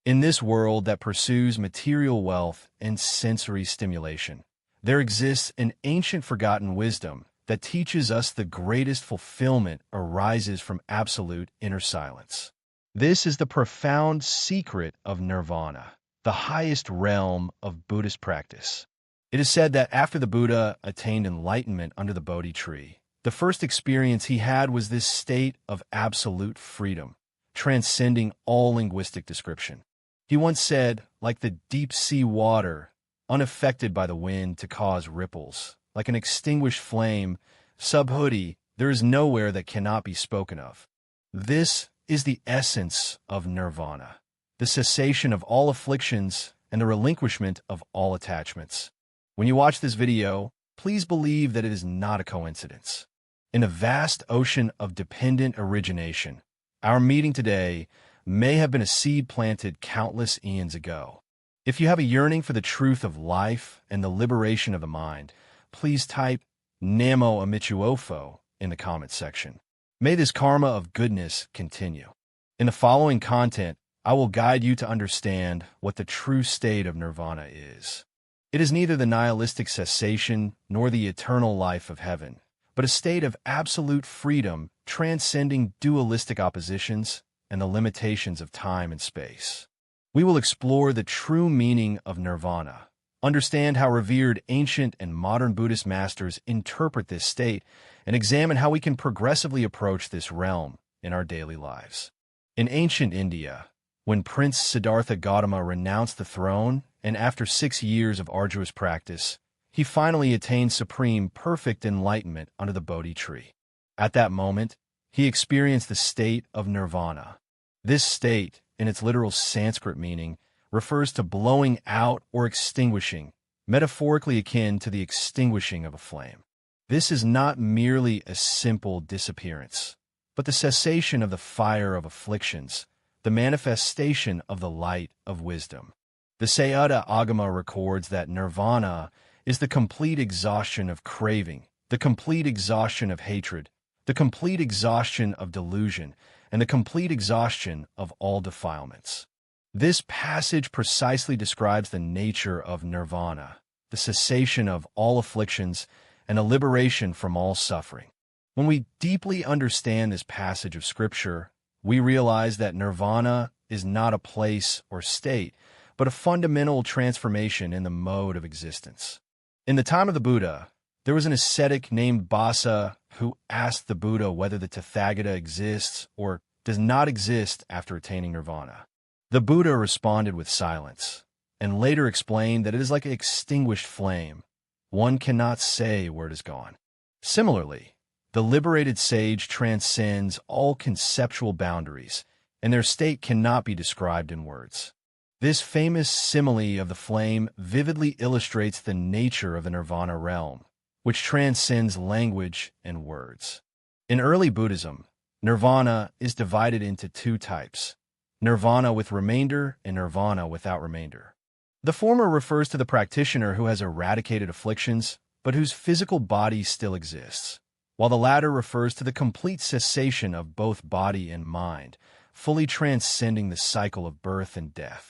In this world that pursues material wealth and sensory stimulation, there exists an ancient forgotten wisdom that teaches us the greatest fulfillment arises from absolute inner silence. This is the profound secret of Nirvana, the highest realm of Buddhist practice. It is said that after the Buddha attained enlightenment under the Bodhi tree, the first experience he had was this state of absolute freedom, transcending all linguistic description. He once said, like the deep-sea water, unaffected by the wind to cause ripples, like an extinguished flame, subhuti, there is nowhere that cannot be spoken of. This is the essence of Nirvana, the cessation of all afflictions and the relinquishment of all attachments. When you watch this video, please believe that it is not a coincidence. In a vast ocean of dependent origination, our meeting today may have been a seed planted countless eons ago. If you have a yearning for the truth of life and the liberation of the mind, please type Namo Amichuofo in the comments section. May this karma of goodness continue. In the following content, I will guide you to understand what the true state of Nirvana is. It is neither the nihilistic cessation nor the eternal life of heaven, but a state of absolute freedom transcending dualistic oppositions and the limitations of time and space. We will explore the true meaning of Nirvana, understand how revered ancient and modern Buddhist masters interpret this state, and examine how we can progressively approach this realm in our daily lives. In ancient India, when Prince Siddhartha Gautama renounced the throne, and after 6 years of arduous practice, he finally attained supreme perfect enlightenment under the Bodhi tree. At that moment, he experienced the state of Nirvana. This state, in its literal Sanskrit meaning, refers to blowing out or extinguishing, metaphorically akin to the extinguishing of a flame. This is not merely a simple disappearance, but the cessation of the fire of afflictions, the manifestation of the light of wisdom. The Sayadaw Agama records that Nirvana is the complete exhaustion of craving, the complete exhaustion of hatred, the complete exhaustion of delusion, and the complete exhaustion of all defilements. This passage precisely describes the nature of Nirvana, the cessation of all afflictions, and a liberation from all suffering. When we deeply understand this passage of Scripture, we realize that Nirvana is not a place or state, but a fundamental transformation in the mode of existence. In the time of the Buddha, there was an ascetic named Basa who asked the Buddha whether the Tathagata exists or does not exist after attaining Nirvana. The Buddha responded with silence, and later explained that it is like an extinguished flame. One cannot say where it is gone. Similarly, the liberated sage transcends all conceptual boundaries, and their state cannot be described in words. This famous simile of the flame vividly illustrates the nature of the Nirvana realm, which transcends language and words. In early Buddhism, Nirvana is divided into 2 types: Nirvana with remainder and Nirvana without remainder. The former refers to the practitioner who has eradicated afflictions, but whose physical body still exists, while the latter refers to the complete cessation of both body and mind, fully transcending the cycle of birth and death.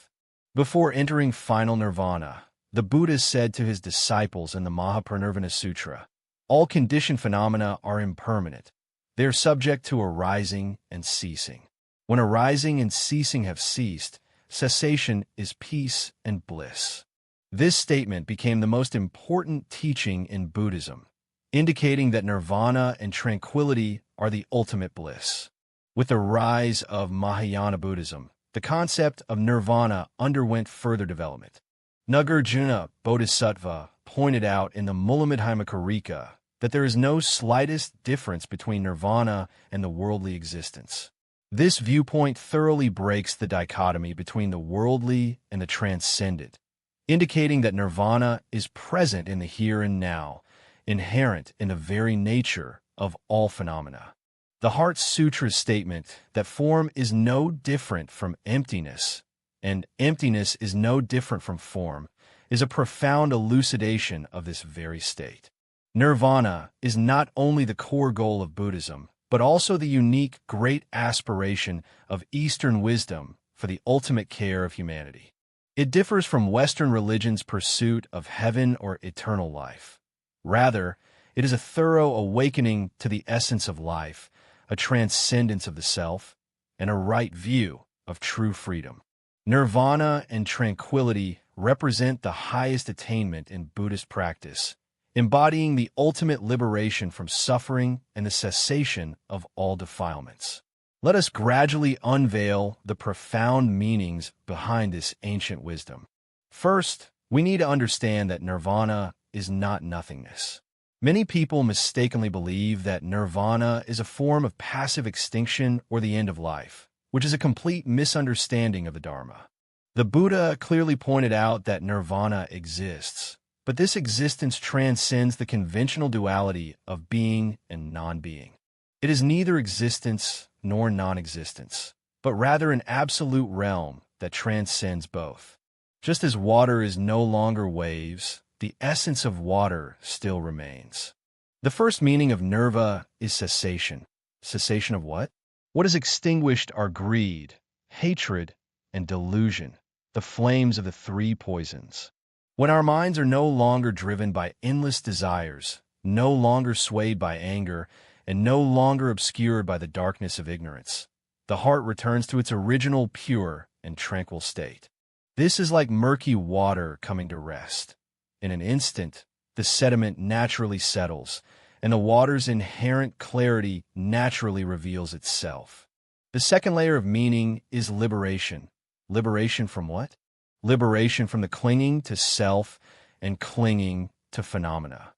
Before entering final Nirvana, the Buddha said to his disciples in the Mahaparinirvana Sutra, "All conditioned phenomena are impermanent. They are subject to arising and ceasing. When arising and ceasing have ceased, cessation is peace and bliss." This statement became the most important teaching in Buddhism, indicating that Nirvana and tranquility are the ultimate bliss. With the rise of Mahayana Buddhism, the concept of Nirvana underwent further development. Nagarjuna Bodhisattva pointed out in the Mulamadhyamaka that there is no slightest difference between Nirvana and the worldly existence. This viewpoint thoroughly breaks the dichotomy between the worldly and the transcendent, indicating that Nirvana is present in the here and now, inherent in the very nature of all phenomena. The Heart Sutra's statement that form is no different from emptiness, and emptiness is no different from form, is a profound elucidation of this very state. Nirvana is not only the core goal of Buddhism, but also the unique great aspiration of Eastern wisdom for the ultimate care of humanity. It differs from Western religion's pursuit of heaven or eternal life. Rather, it is a thorough awakening to the essence of life, a transcendence of the self, and a right view of true freedom. Nirvana and tranquility represent the highest attainment in Buddhist practice, embodying the ultimate liberation from suffering and the cessation of all defilements. Let us gradually unveil the profound meanings behind this ancient wisdom. First, we need to understand that nirvana is not nothingness. Many people mistakenly believe that nirvana is a form of passive extinction or the end of life, which is a complete misunderstanding of the Dharma. The Buddha clearly pointed out that nirvana exists, but this existence transcends the conventional duality of being and non-being. It is neither existence nor non-existence, but rather an absolute realm that transcends both. Just as water is no longer waves, the essence of water still remains. The first meaning of nirva is cessation. Cessation of what? What has extinguished our greed, hatred, and delusion, the flames of the three poisons. When our minds are no longer driven by endless desires, no longer swayed by anger, and no longer obscured by the darkness of ignorance, the heart returns to its original pure and tranquil state. This is like murky water coming to rest. In an instant, the sediment naturally settles, and the water's inherent clarity naturally reveals itself. The second layer of meaning is liberation. Liberation from what? Liberation from the clinging to self and clinging to phenomena.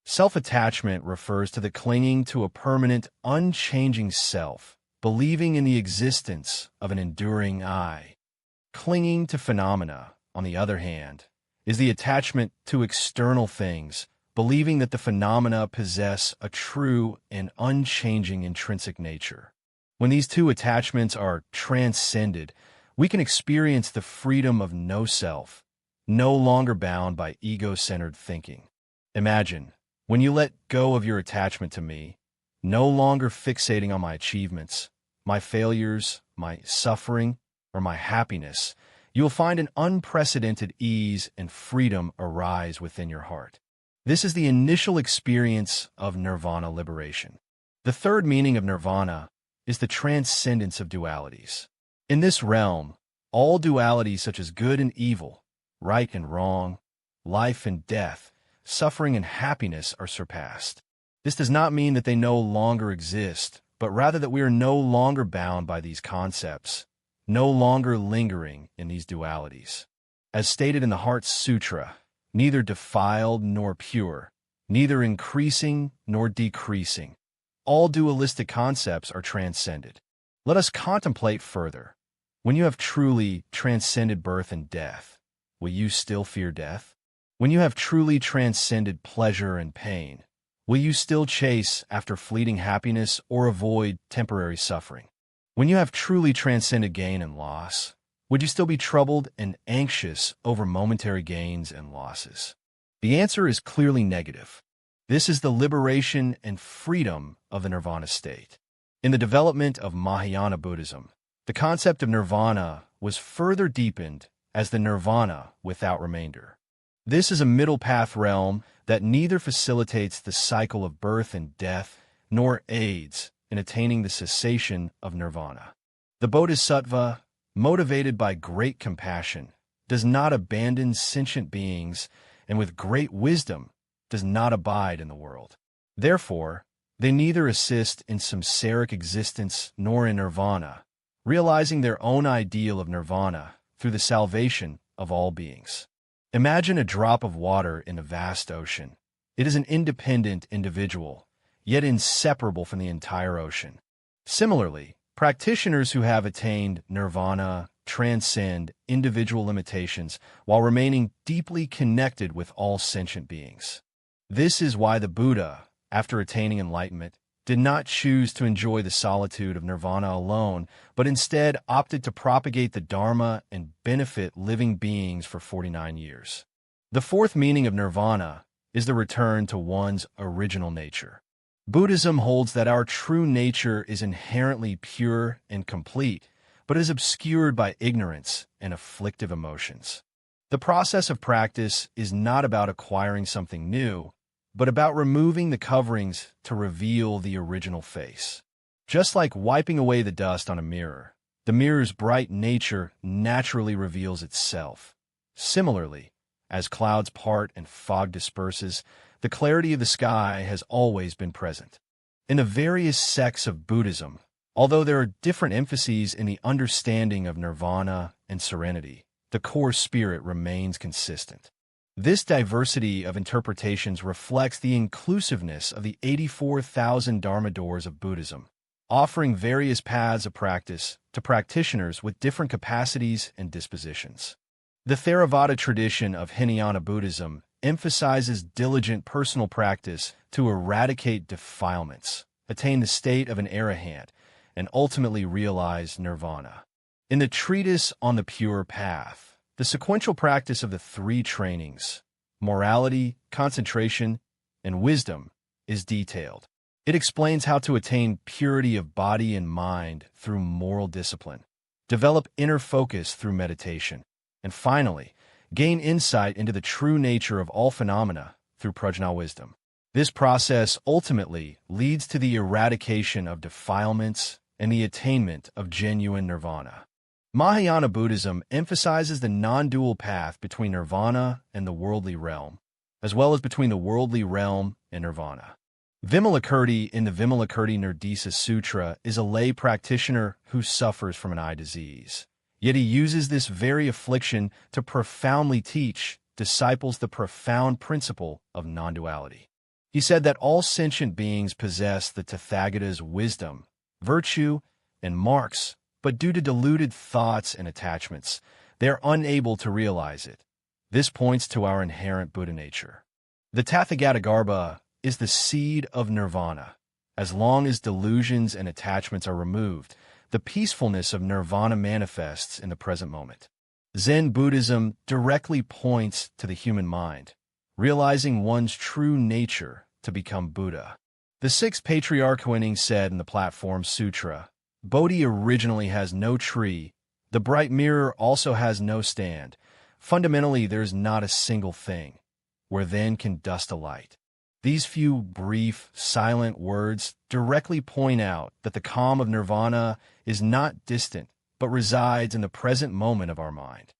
Self-attachment refers to the clinging to a permanent, unchanging self, believing in the existence of an enduring I. Clinging to phenomena, on the other hand, is the attachment to external things, believing that the phenomena possess a true and unchanging intrinsic nature. When these two attachments are transcended, we can experience the freedom of no self, no longer bound by ego-centered thinking. Imagine, when you let go of your attachment to me, no longer fixating on my achievements, my failures, my suffering, or my happiness, you will find an unprecedented ease and freedom arise within your heart. This is the initial experience of nirvana liberation. The third meaning of nirvana is the transcendence of dualities. In this realm, all dualities such as good and evil, right and wrong, life and death, suffering and happiness are surpassed. This does not mean that they no longer exist, but rather that we are no longer bound by these concepts, no longer lingering in these dualities. As stated in the Heart Sutra, neither defiled nor pure, neither increasing nor decreasing. All dualistic concepts are transcended. Let us contemplate further. When you have truly transcended birth and death, will you still fear death? When you have truly transcended pleasure and pain, will you still chase after fleeting happiness or avoid temporary suffering? When you have truly transcended gain and loss, would you still be troubled and anxious over momentary gains and losses? The answer is clearly negative. This is the liberation and freedom of the nirvana state. In the development of Mahayana Buddhism, the concept of nirvana was further deepened as the nirvana without remainder. This is a middle path realm that neither facilitates the cycle of birth and death nor aids in attaining the cessation of nirvana. The bodhisattva, motivated by great compassion, does not abandon sentient beings and with great wisdom does not abide in the world. Therefore, they neither assist in samsaric existence nor in nirvana, realizing their own ideal of nirvana through the salvation of all beings. Imagine a drop of water in a vast ocean. It is an independent individual, yet inseparable from the entire ocean. Similarly, practitioners who have attained nirvana transcend individual limitations while remaining deeply connected with all sentient beings. This is why the Buddha, after attaining enlightenment, did not choose to enjoy the solitude of nirvana alone, but instead opted to propagate the Dharma and benefit living beings for 49 years. The fourth meaning of nirvana is the return to one's original nature. Buddhism holds that our true nature is inherently pure and complete, but is obscured by ignorance and afflictive emotions. The process of practice is not about acquiring something new, but about removing the coverings to reveal the original face. Just like wiping away the dust on a mirror, the mirror's bright nature naturally reveals itself. Similarly, as clouds part and fog disperses, the clarity of the sky has always been present. In the various sects of Buddhism, although there are different emphases in the understanding of nirvana and serenity, the core spirit remains consistent. This diversity of interpretations reflects the inclusiveness of the 84,000 Dharma doors of Buddhism, offering various paths of practice to practitioners with different capacities and dispositions. The Theravada tradition of Hinayana Buddhism emphasizes diligent personal practice to eradicate defilements, attain the state of an arahant, and ultimately realize nirvana. In the treatise on the Pure Path, the sequential practice of the three trainings, morality, concentration, and wisdom, is detailed. It explains how to attain purity of body and mind through moral discipline, develop inner focus through meditation, and finally, gain insight into the true nature of all phenomena through prajna wisdom. This process ultimately leads to the eradication of defilements and the attainment of genuine nirvana. Mahayana Buddhism emphasizes the non-dual path between nirvana and the worldly realm, as well as between the worldly realm and nirvana. Vimalakirti in the Vimalakirti Nirdesa Sutra is a lay practitioner who suffers from an eye disease. Yet he uses this very affliction to profoundly teach disciples the profound principle of non-duality. He said that all sentient beings possess the Tathagata's wisdom, virtue, and marks, but due to deluded thoughts and attachments, they are unable to realize it. This points to our inherent Buddha nature. The Tathagata Garbha is the seed of nirvana. As long as delusions and attachments are removed, the peacefulness of nirvana manifests in the present moment. Zen Buddhism directly points to the human mind, realizing one's true nature to become Buddha. The sixth patriarch Huining said in the Platform Sutra, "Bodhi originally has no tree, the bright mirror also has no stand. Fundamentally, there is not a single thing. Where then can dust alight?" These few brief, silent words directly point out that the calm of nirvana is not distant, but resides in the present moment of our mind.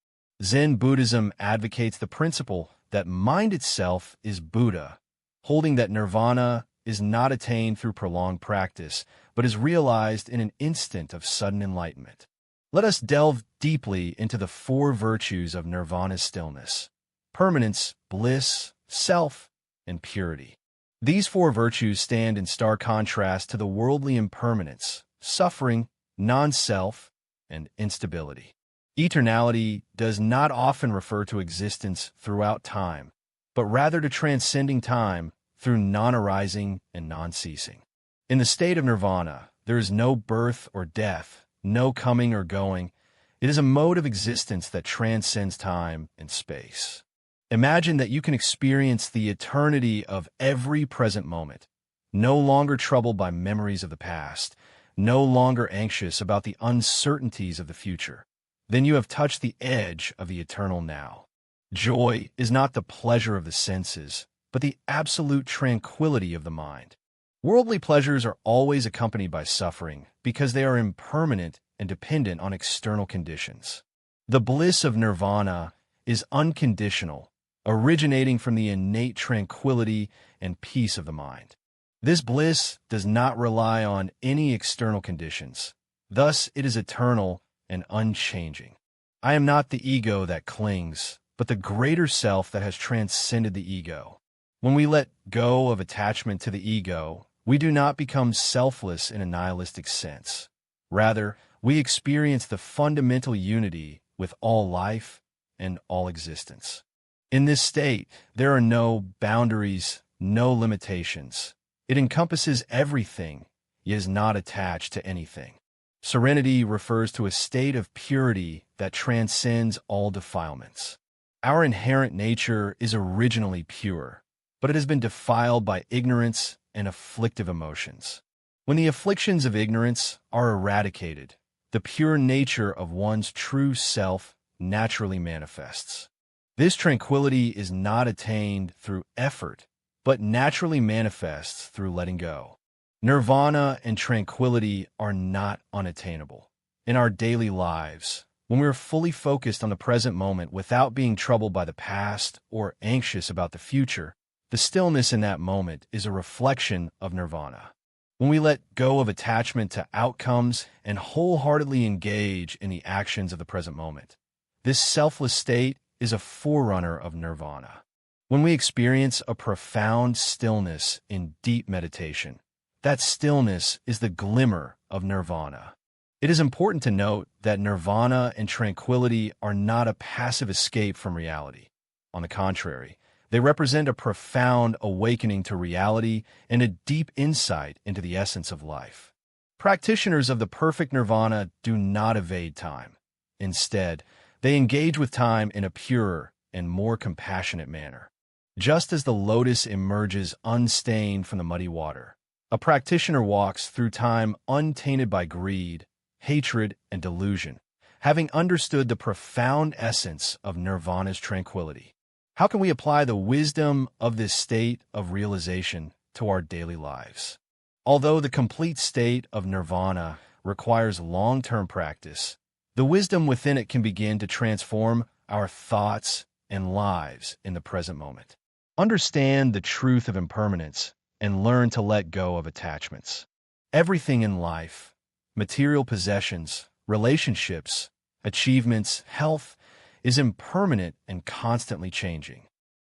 Zen Buddhism advocates the principle that mind itself is Buddha, holding that nirvana is not attained through prolonged practice, but is realized in an instant of sudden enlightenment. Let us delve deeply into the four virtues of nirvana's stillness: permanence, bliss, self, and purity. These four virtues stand in stark contrast to the worldly impermanence, suffering, non-self, and instability. Eternality does not often refer to existence throughout time, but rather to transcending time through non-arising and non-ceasing. In the state of nirvana, there is no birth or death, no coming or going. It is a mode of existence that transcends time and space. Imagine that you can experience the eternity of every present moment, no longer troubled by memories of the past, no longer anxious about the uncertainties of the future. Then you have touched the edge of the eternal now. Joy is not the pleasure of the senses, but the absolute tranquility of the mind. Worldly pleasures are always accompanied by suffering because they are impermanent and dependent on external conditions. The bliss of nirvana is unconditional, originating from the innate tranquility and peace of the mind. This bliss does not rely on any external conditions. Thus, it is eternal and unchanging. I am not the ego that clings, but the greater self that has transcended the ego. When we let go of attachment to the ego, we do not become selfless in a nihilistic sense. Rather, we experience the fundamental unity with all life and all existence. In this state, there are no boundaries, no limitations. It encompasses everything, yet is not attached to anything. Serenity refers to a state of purity that transcends all defilements. Our inherent nature is originally pure, but it has been defiled by ignorance and afflictive emotions. When the afflictions of ignorance are eradicated, the the pure nature of one's true self naturally manifests. This tranquility is not attained through effort, but naturally manifests through letting go. Nirvana and tranquility are not unattainable. In our daily lives, when we are fully focused on the present moment without being troubled by the past or anxious about the future, the stillness in that moment is a reflection of nirvana. When we let go of attachment to outcomes and wholeheartedly engage in the actions of the present moment, this selfless state is a forerunner of nirvana. When we experience a profound stillness in deep meditation, that stillness is the glimmer of nirvana. It is important to note that nirvana and tranquility are not a passive escape from reality. On the contrary, they represent a profound awakening to reality and a deep insight into the essence of life. Practitioners of the perfect nirvana do not evade time. Instead, they engage with time in a purer and more compassionate manner. Just as the lotus emerges unstained from the muddy water, a practitioner walks through time untainted by greed, hatred, and delusion, having understood the profound essence of nirvana's tranquility. How can we apply the wisdom of this state of realization to our daily lives? Although the complete state of nirvana requires long-term practice, the wisdom within it can begin to transform our thoughts and lives in the present moment. Understand the truth of impermanence and learn to let go of attachments. Everything in life, material possessions, relationships, achievements, health, is impermanent and constantly changing.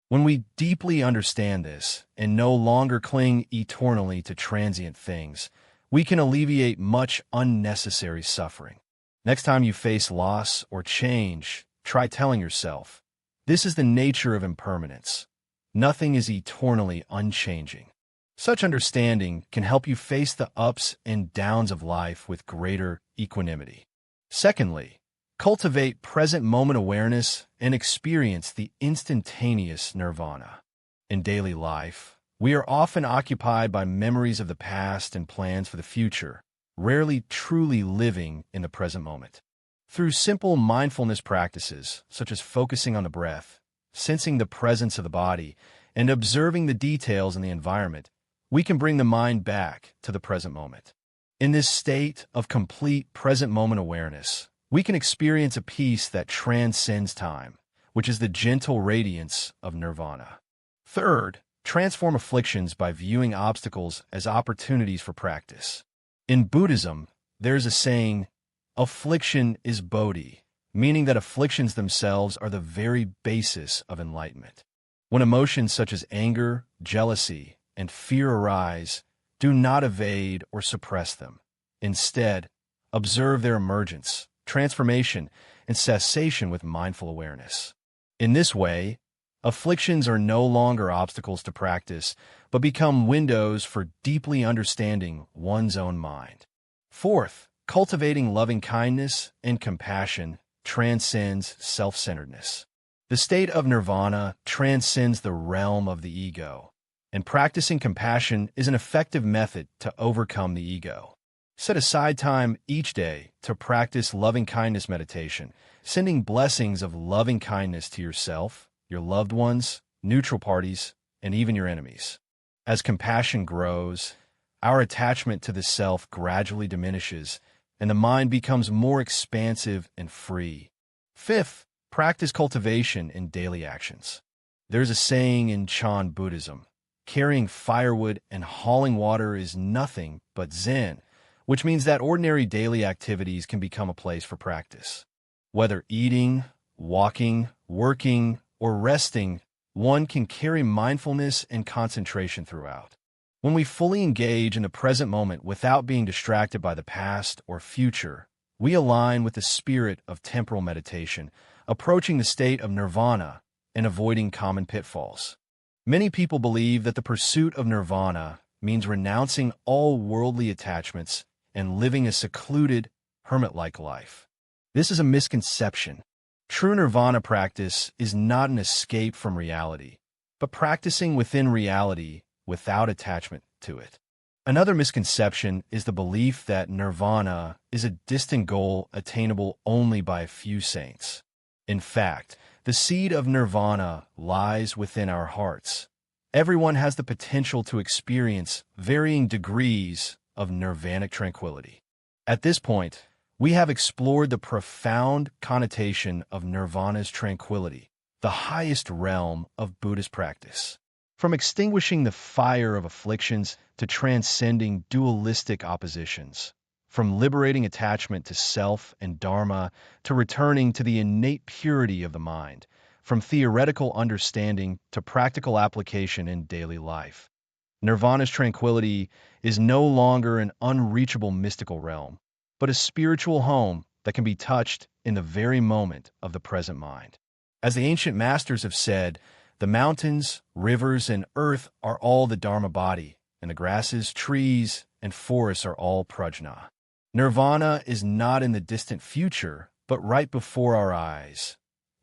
When we deeply understand this and no longer cling eternally to transient things, we can alleviate much unnecessary suffering. Next time you face loss or change, try telling yourself, "This is the nature of impermanence. Nothing is eternally unchanging." Such understanding can help you face the ups and downs of life with greater equanimity. Secondly, cultivate present moment awareness and experience the instantaneous nirvana. In daily life, we are often occupied by memories of the past and plans for the future, rarely truly living in the present moment. Through simple mindfulness practices, such as focusing on the breath, sensing the presence of the body, and observing the details in the environment, we can bring the mind back to the present moment. In this state of complete present moment awareness, we can experience a peace that transcends time, which is the gentle radiance of nirvana. Third, transform afflictions by viewing obstacles as opportunities for practice. In Buddhism, there's a saying, "Affliction is bodhi," meaning that afflictions themselves are the very basis of enlightenment. When emotions such as anger, jealousy, and fear arise, do not evade or suppress them. Instead, observe their emergence, transformation, and cessation with mindful awareness. In this way, afflictions are no longer obstacles to practice, but become windows for deeply understanding one's own mind. Fourth, cultivating loving kindness and compassion transcends self-centeredness. The state of nirvana transcends the realm of the ego, and practicing compassion is an effective method to overcome the ego. Set aside time each day to practice loving-kindness meditation, sending blessings of loving-kindness to yourself, your loved ones, neutral parties, and even your enemies. As compassion grows, our attachment to the self gradually diminishes, and the mind becomes more expansive and free. Fifth, practice cultivation in daily actions. There's a saying in Chan Buddhism, "Carrying firewood and hauling water is nothing but Zen," which means that ordinary daily activities can become a place for practice. Whether eating, walking, working, or resting, one can carry mindfulness and concentration throughout. When we fully engage in the present moment without being distracted by the past or future, we align with the spirit of temporal meditation, approaching the state of nirvana and avoiding common pitfalls. Many people believe that the pursuit of nirvana means renouncing all worldly attachments and living a secluded, hermit-like life. This is a misconception. True nirvana practice is not an escape from reality, but practicing within reality without attachment to it. Another misconception is the belief that nirvana is a distant goal attainable only by a few saints. In fact, the seed of nirvana lies within our hearts. Everyone has the potential to experience varying degrees of nirvanic tranquility. At this point, we have explored the profound connotation of nirvana's tranquility, the highest realm of Buddhist practice. From extinguishing the fire of afflictions to transcending dualistic oppositions, from liberating attachment to self and dharma to returning to the innate purity of the mind, from theoretical understanding to practical application in daily life. Nirvana's tranquility is no longer an unreachable mystical realm, but a spiritual home that can be touched in the very moment of the present mind. As the ancient masters have said, the mountains, rivers, and earth are all the Dharma body, and the grasses, trees, and forests are all prajna. Nirvana is not in the distant future, but right before our eyes.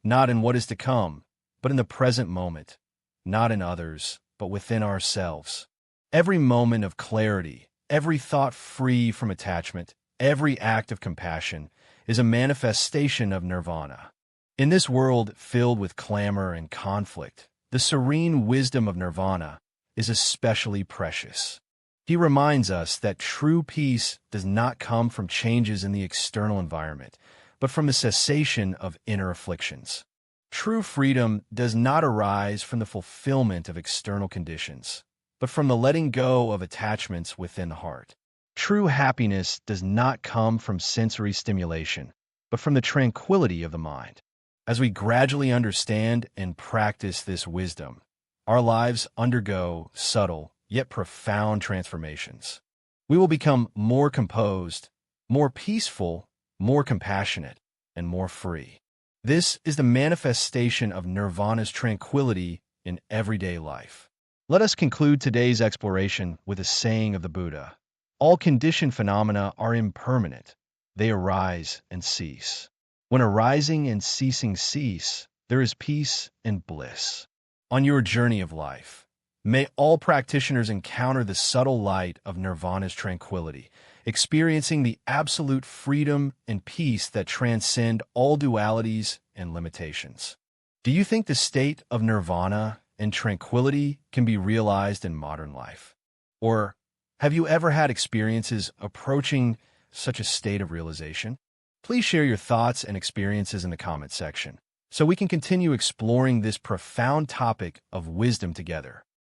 Not in what is to come, but in the present moment. Not in others, but within ourselves. Every moment of clarity, every thought free from attachment, every act of compassion is a manifestation of nirvana. In this world filled with clamor and conflict, the serene wisdom of nirvana is especially precious. He reminds us that true peace does not come from changes in the external environment, but from the cessation of inner afflictions. True freedom does not arise from the fulfillment of external conditions, but from the letting go of attachments within the heart. True happiness does not come from sensory stimulation, but from the tranquility of the mind. As we gradually understand and practice this wisdom, our lives undergo subtle yet profound transformations. We will become more composed, more peaceful, more compassionate, and more free. This is the manifestation of nirvana's tranquility in everyday life. Let us conclude today's exploration with a saying of the Buddha. All conditioned phenomena are impermanent. They arise and cease. When arising and ceasing cease, there is peace and bliss. On your journey of life, may all practitioners encounter the subtle light of nirvana's tranquility, experiencing the absolute freedom and peace that transcend all dualities and limitations. Do you think the state of nirvana and tranquility can be realized in modern life? Or have you ever had experiences approaching such a state of realization? Please share your thoughts and experiences in the comment section so we can continue exploring this profound topic of wisdom together.